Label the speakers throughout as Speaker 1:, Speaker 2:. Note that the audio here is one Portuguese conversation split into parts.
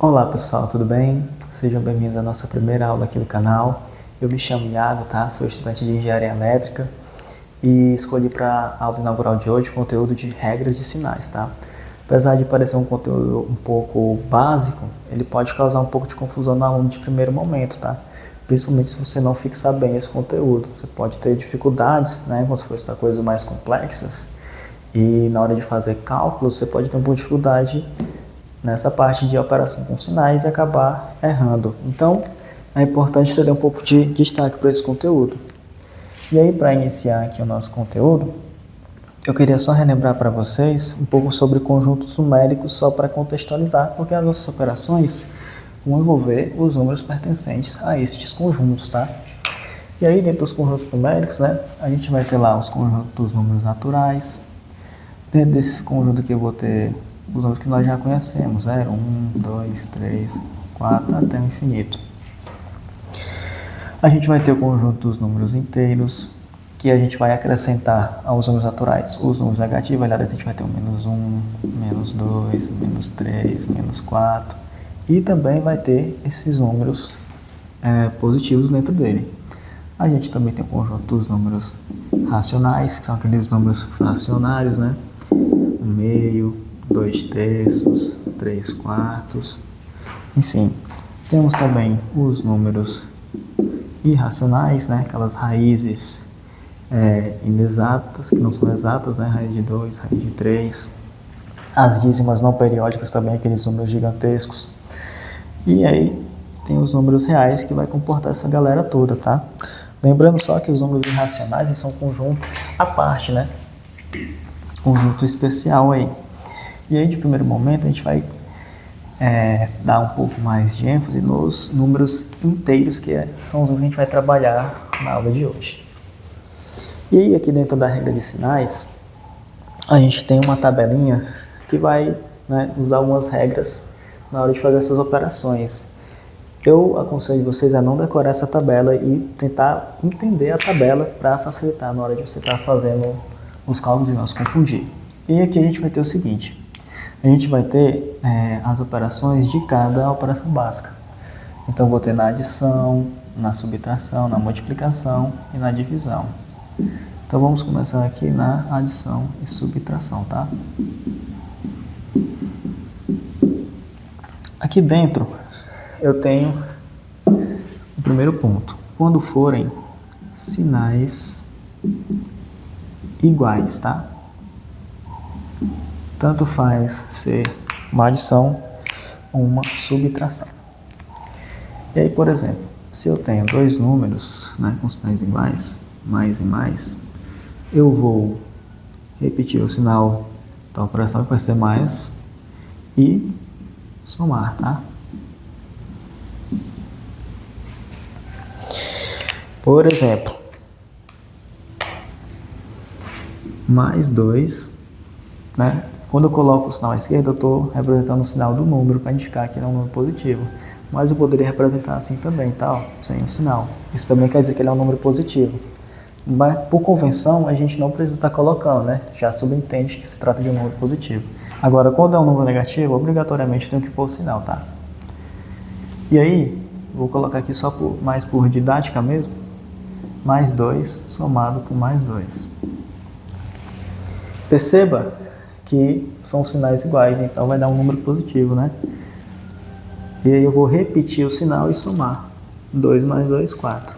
Speaker 1: Olá pessoal, tudo bem? Sejam bem-vindos à nossa primeira aula aqui do canal. Eu me chamo Iago, tá? Sou estudante de Engenharia Elétrica e escolhi para a aula inaugural de hoje conteúdo de regras de sinais, tá? Apesar de parecer um conteúdo um pouco básico, ele pode causar um pouco de confusão no aluno de primeiro momento, tá? Principalmente se você não fixar bem esse conteúdo. Você pode ter dificuldades, né? Quando for estudar coisas mais complexas e na hora de fazer cálculos, você pode ter um pouco de dificuldade nessa parte de operação com sinais e acabar errando. Então, é importante ter um pouco de destaque para esse conteúdo. E aí, para iniciar aqui o nosso conteúdo, eu queria só relembrar para vocês um pouco sobre conjuntos numéricos, só para contextualizar, porque as nossas operações vão envolver os números pertencentes a estes conjuntos, tá? E aí, dentro dos conjuntos numéricos, né, a gente vai ter lá os conjuntos dos números naturais. Dentro desse conjunto aqui eu vou ter os números que nós já conhecemos, 0, 1, 2, 3, 4, até o infinito. A gente vai ter o conjunto dos números inteiros, que a gente vai acrescentar aos números naturais os números negativos. Lá dentro a gente vai ter o menos 1, menos 2, menos 3, menos 4. E também vai ter esses números positivos dentro dele. A gente também tem o conjunto dos números racionais, que são aqueles números fracionários, né? 1/2, 2/3, 3/4, enfim. Temos também os números irracionais, né? Aquelas raízes inexatas, que não são exatas, né? Raiz de 2, raiz de 3. As dízimas não periódicas também, aqueles números gigantescos. E aí tem os números reais, que vai comportar essa galera toda, tá? Lembrando só que os números irracionais eles são conjuntos à parte, né? Conjunto especial aí. E aí, de primeiro momento, a gente vai dar um pouco mais de ênfase nos números inteiros, que são os números que a gente vai trabalhar na aula de hoje. E aí, aqui dentro da regra de sinais, a gente tem uma tabelinha que vai, né, usar algumas regras na hora de fazer essas operações. Eu aconselho vocês a não decorar essa tabela e tentar entender a tabela para facilitar na hora de você estar fazendo os cálculos e não se confundir. E aqui a gente vai ter o seguinte: a gente vai ter as operações de cada operação básica. Então, vou ter na adição, na subtração, na multiplicação e na divisão. Então, vamos começar aqui na adição e subtração, tá? Aqui dentro, eu tenho o primeiro ponto. Quando forem sinais iguais, tá? Tanto faz ser uma adição ou uma subtração. E aí, por exemplo, se eu tenho dois números, né, com sinais iguais, mais e mais, eu vou repetir o sinal da operação, que vai ser mais, e somar, tá? Por exemplo, mais 2, né? Quando eu coloco o sinal à esquerda, eu estou representando o sinal do número para indicar que ele é um número positivo. Mas eu poderia representar assim também, tá? Ó, sem o sinal. Isso também quer dizer que ele é um número positivo. Mas, por convenção, a gente não precisa estar colocando, né? Já subentende que se trata de um número positivo. Agora, quando é um número negativo, obrigatoriamente eu tenho que pôr o sinal, tá? E aí, vou colocar aqui só mais por didática mesmo. Mais 2 somado com mais 2. Perceba que são sinais iguais, então vai dar um número positivo, né? E aí eu vou repetir o sinal e somar. 2 mais 2, 4.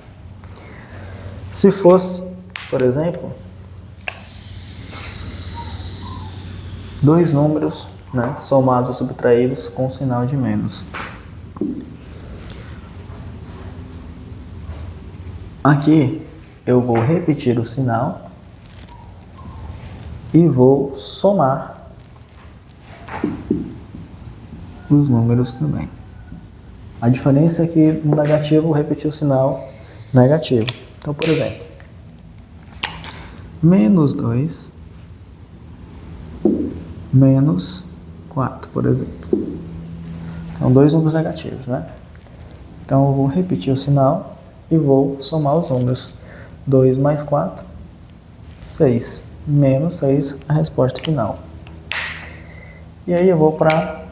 Speaker 1: Se fosse, por exemplo, dois números, né, somados ou subtraídos com sinal de menos. Aqui eu vou repetir o sinal e vou somar os números também. A diferença é que no negativo eu vou repetir o sinal negativo. Então, por exemplo, menos 2 menos 4, por exemplo. São dois números negativos, né? Então, eu vou repetir o sinal e vou somar os números. 2 mais 4, 6. Menos 6, a resposta final. E aí eu vou para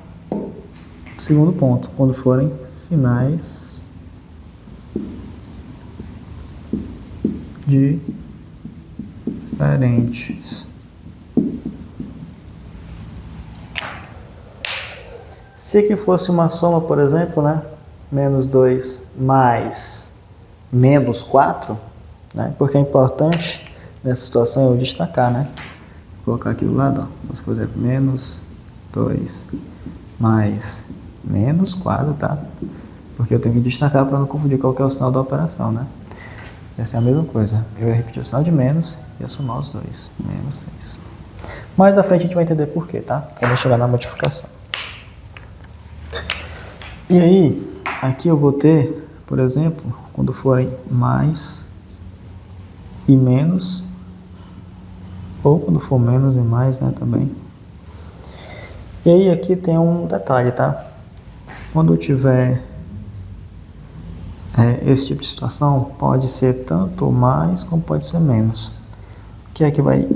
Speaker 1: Segundo ponto, quando forem sinais diferentes. Se aqui fosse uma soma, por exemplo, né? Menos 2 mais menos 4, né? Porque é importante nessa situação eu destacar, né? Vou colocar aqui do lado, ó. Por exemplo, menos 2 mais menos 4, tá? Porque eu tenho que destacar para não confundir qual que é o sinal da operação, né? Essa é a mesma coisa. Eu ia repetir o sinal de menos e ia somar os dois. Menos 6. Mais à frente a gente vai entender por quê, tá? Quando chegar na modificação. E aí, aqui eu vou ter, por exemplo, quando forem mais e menos, ou quando for menos e mais, né, também. E aí aqui tem um detalhe, tá? Quando eu tiver esse tipo de situação, pode ser tanto mais como pode ser menos. O que é que vai,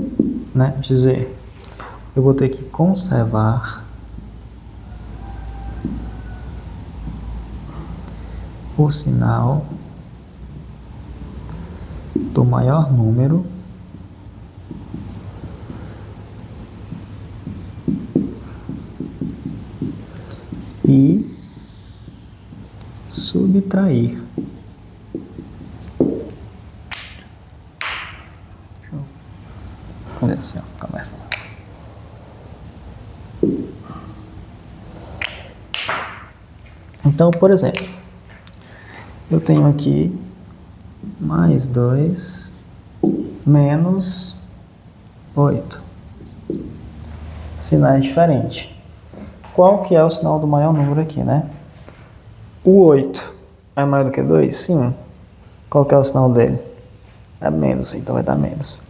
Speaker 1: né, dizer? Eu vou ter que conservar o sinal do maior número e subtrair. Olha assim, como é. Então, por exemplo, eu tenho aqui mais 2 menos 8. Sinais diferentes. Qual que é o sinal do maior número aqui, né? O 8 é maior do que 2? Sim. Qual que é o sinal dele? É menos, então vai dar menos.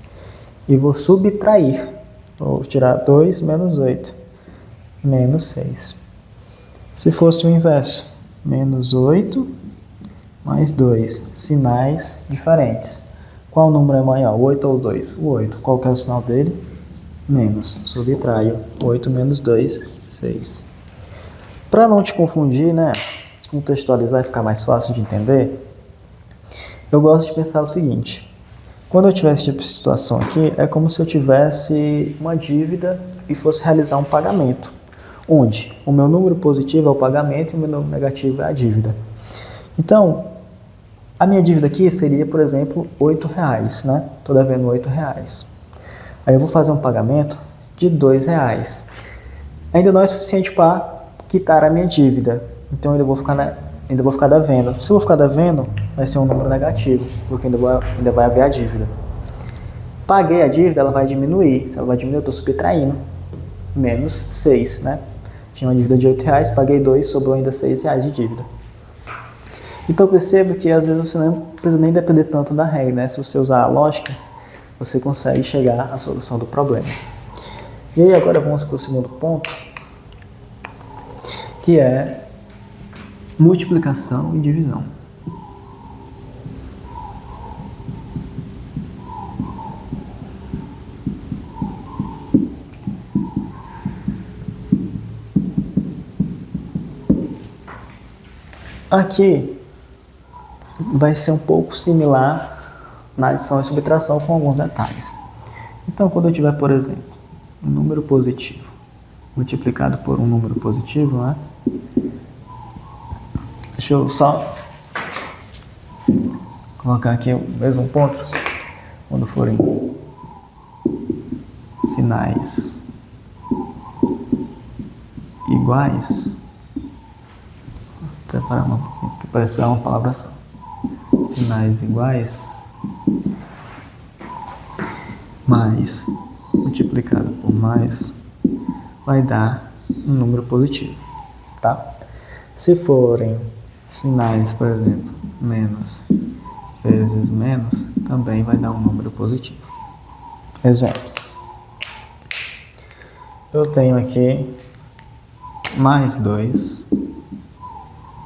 Speaker 1: E vou subtrair. Vou tirar 2 menos 8. Menos 6. Se fosse o inverso, menos 8 mais 2. Sinais diferentes. Qual número é maior, o 8 ou o 2? O 8. Qual que é o sinal dele? Menos. Subtraio. 8 menos 2, 6. Para não te confundir, né? Contextualizar e ficar mais fácil de entender, eu gosto de pensar o seguinte. Quando eu tiver esse tipo de situação aqui, é como se eu tivesse uma dívida e fosse realizar um pagamento, onde o meu número positivo é o pagamento e o meu número negativo é a dívida. Então, a minha dívida aqui seria, por exemplo, R$8, né? Estou devendo R$8. Aí eu vou fazer um pagamento de R$2. Ainda não é suficiente para quitar a minha dívida. Então, eu ainda vou ficar devendo. Se eu vou ficar devendo, vai ser um número negativo, porque ainda vai haver a dívida. Paguei a dívida, ela vai diminuir. Se ela vai diminuir, eu estou subtraindo. Menos 6, né? Tinha uma dívida de R$8, paguei 2, sobrou ainda R$6 de dívida. Então, perceba que às vezes você não precisa nem depender tanto da regra, né? Se você usar a lógica, você consegue chegar à solução do problema. E aí, agora vamos para o segundo ponto, que é multiplicação e divisão. Aqui vai ser um pouco similar na adição e subtração com alguns detalhes. Então, quando eu tiver, por exemplo, um número positivo multiplicado por um número positivo, né? Deixa eu só colocar aqui o mesmo ponto. Quando forem sinais iguais, vou separar um pouquinho, porque parece uma palavra só. Sinais iguais mais multiplicado por mais vai dar um número positivo, tá? Se forem sinais, por exemplo, menos vezes menos, também vai dar um número positivo. Exemplo. Eu tenho aqui mais 2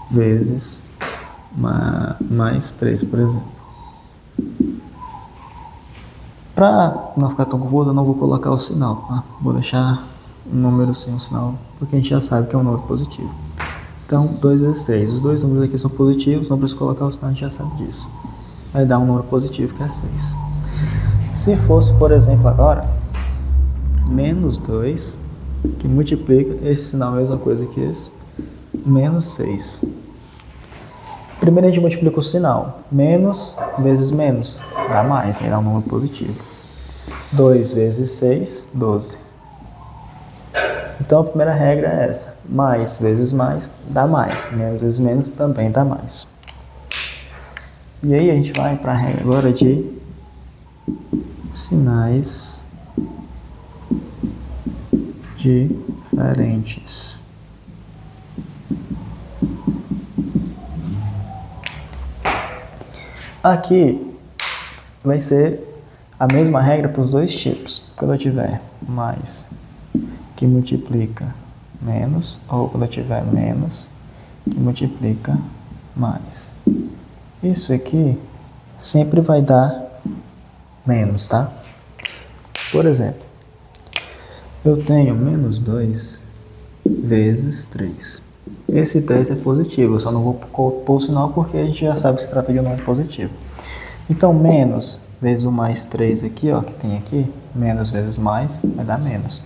Speaker 1: vezes mais 3, por exemplo. Para não ficar tão confuso, eu não vou colocar o sinal, tá? Vou deixar um número sem o sinal, porque a gente já sabe que é um número positivo. Então, 2 vezes 3. Os dois números aqui são positivos, não precisa colocar o sinal, a gente já sabe disso. Vai dar um número positivo, que é 6. Se fosse, por exemplo, agora, menos 2, que multiplica, esse sinal é a mesma coisa que esse, menos 6. Primeiro a gente multiplica o sinal. Menos vezes menos, dá mais, vai dar um número positivo. 2 vezes 6, 12. Então a primeira regra é essa. Mais vezes mais, dá mais. Menos vezes menos, também dá mais. E aí a gente vai para a regra agora de sinais diferentes. Aqui vai ser a mesma regra para os dois tipos. Quando eu tiver mais que multiplica menos, ou quando eu tiver menos que multiplica mais. Isso aqui sempre vai dar menos, tá? Por exemplo, eu tenho menos 2 vezes 3. Esse 3 é positivo, eu só não vou pôr o sinal porque a gente já sabe que se trata de um número positivo. Então, menos vezes o mais 3 aqui, ó, que tem aqui, menos vezes mais, vai dar menos.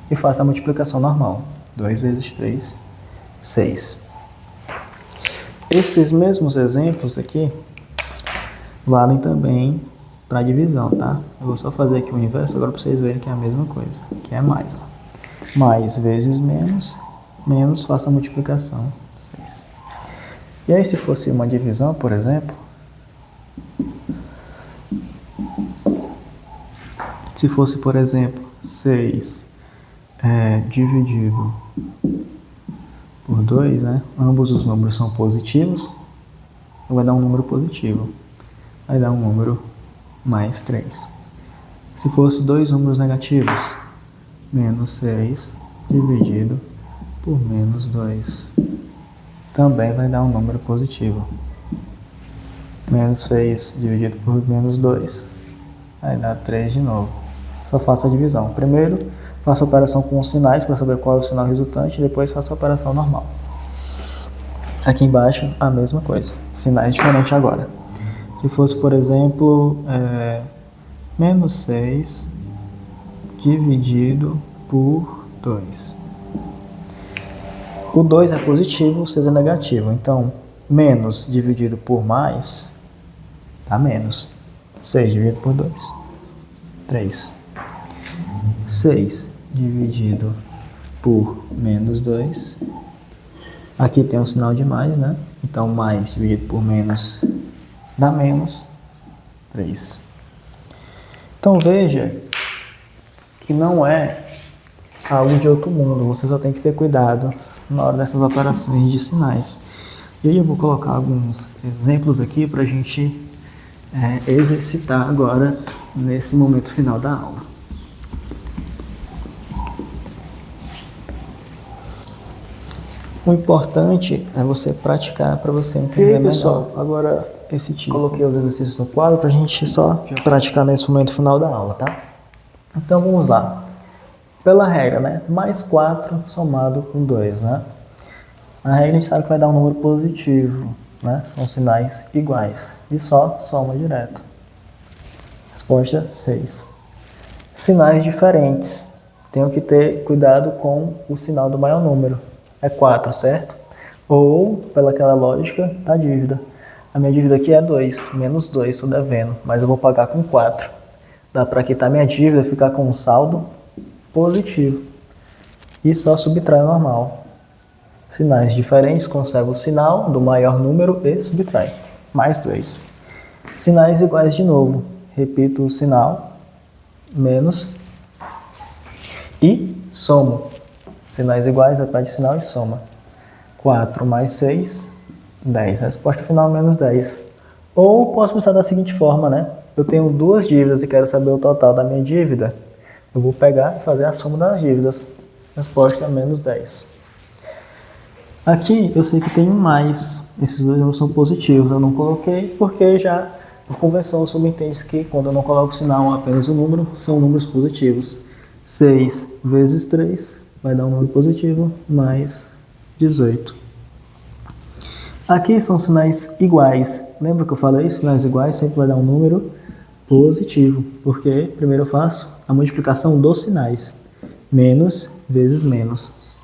Speaker 1: E faço a multiplicação normal. 2 vezes 3, 6. Esses mesmos exemplos aqui valem também para divisão, tá? Eu vou só fazer aqui o inverso agora para vocês verem que é a mesma coisa, que é mais, ó. Mais vezes menos, menos, faça a multiplicação, 6. E aí se fosse uma divisão, por exemplo, se fosse, por exemplo, 6 dividido por 2, né? Ambos os números são positivos, vai dar um número positivo. Vai dar um número mais 3. Se fosse dois números negativos, menos 6 dividido por menos 2, também vai dar um número positivo. Menos 6 dividido por menos 2, vai dar 3 de novo. Só faço a divisão. Primeiro, faço a operação com os sinais para saber qual é o sinal resultante, depois faço a operação normal. Aqui embaixo, a mesma coisa. Sinais diferentes agora. Se fosse, por exemplo, menos 6 dividido por 2. O 2 é positivo, o 6 é negativo. Então, menos dividido por mais, dá menos. 6 dividido por 2, 3. 6 dividido por menos 2. Aqui tem um sinal de mais, né? Então, mais dividido por menos dá menos 3. Então, veja que não é algo de outro mundo. Você só tem que ter cuidado na hora dessas operações de sinais. E aí eu vou colocar alguns exemplos aqui para a gente exercitar agora nesse momento final da aula. O importante é você praticar para você entender melhor. Pessoal, agora esse tipo. Coloquei os exercícios no quadro para a gente só praticar nesse momento final da aula, tá? Então vamos lá. Pela regra, né? Mais 4 somado com 2, né? A regra a gente sabe que vai dar um número positivo, né? São sinais iguais. E só soma direto. Resposta 6. Sinais diferentes. Tenho que ter cuidado com o sinal do maior número. É 4, certo? Ou, pela aquela lógica da dívida. A minha dívida aqui é 2, menos 2, estou devendo, mas eu vou pagar com 4. Dá para quitar minha dívida e ficar com um saldo positivo. E só subtrai o normal. Sinais diferentes, conserva o sinal do maior número e subtrai. Mais 2. Sinais iguais de novo. Repito o sinal, menos, e somo. Sinais iguais, atrás de sinal e soma. 4 mais 6, 10. Resposta final, menos 10. Ou posso pensar da seguinte forma, né? Eu tenho duas dívidas e quero saber o total da minha dívida. Eu vou pegar e fazer a soma das dívidas. Resposta, menos 10. Aqui eu sei que tem um mais. Esses dois números são positivos. Eu não coloquei porque já por convenção subentende que quando eu não coloco o sinal apenas o número, são números positivos. 6 vezes 3 vai dar um número positivo, mais 18. Aqui são sinais iguais. Lembra que eu falei? Sinais iguais sempre vai dar um número positivo, porque primeiro eu faço a multiplicação dos sinais. Menos vezes menos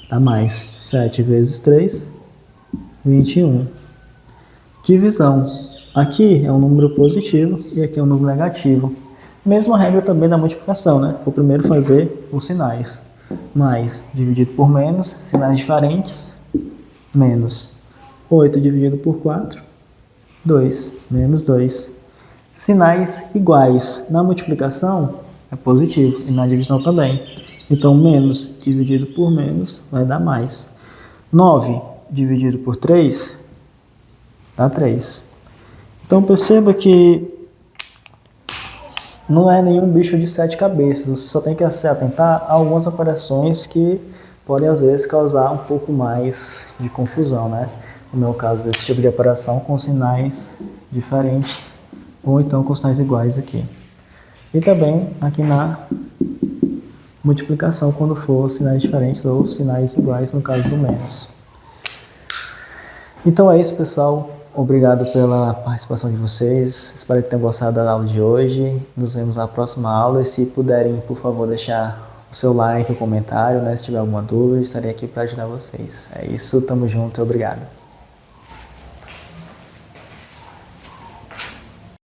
Speaker 1: dá mais. 7 vezes 3, 21. Divisão. Aqui é um número positivo e aqui é um número negativo. Mesma regra também da multiplicação, né? Vou primeiro fazer os sinais. Mais dividido por menos, sinais diferentes, menos. 8 dividido por 4, 2, menos 2. Sinais iguais. Na multiplicação é positivo e na divisão também. Então, menos dividido por menos vai dar mais. 9 dividido por 3 dá 3. Então, perceba que não é nenhum bicho de 7 cabeças. Você só tem que se atentar a algumas operações que podem, às vezes, causar um pouco mais de confusão, né? No meu caso, desse tipo de operação com sinais diferentes ou então com sinais iguais aqui. E também aqui na multiplicação, quando for sinais diferentes ou sinais iguais, no caso do menos. Então é isso, pessoal. Obrigado pela participação de vocês. Espero que tenham gostado da aula de hoje. Nos vemos na próxima aula. E se puderem, por favor, deixar o seu like, o comentário, né? Se tiver alguma dúvida, estarei aqui para ajudar vocês. É isso, tamo junto e obrigado.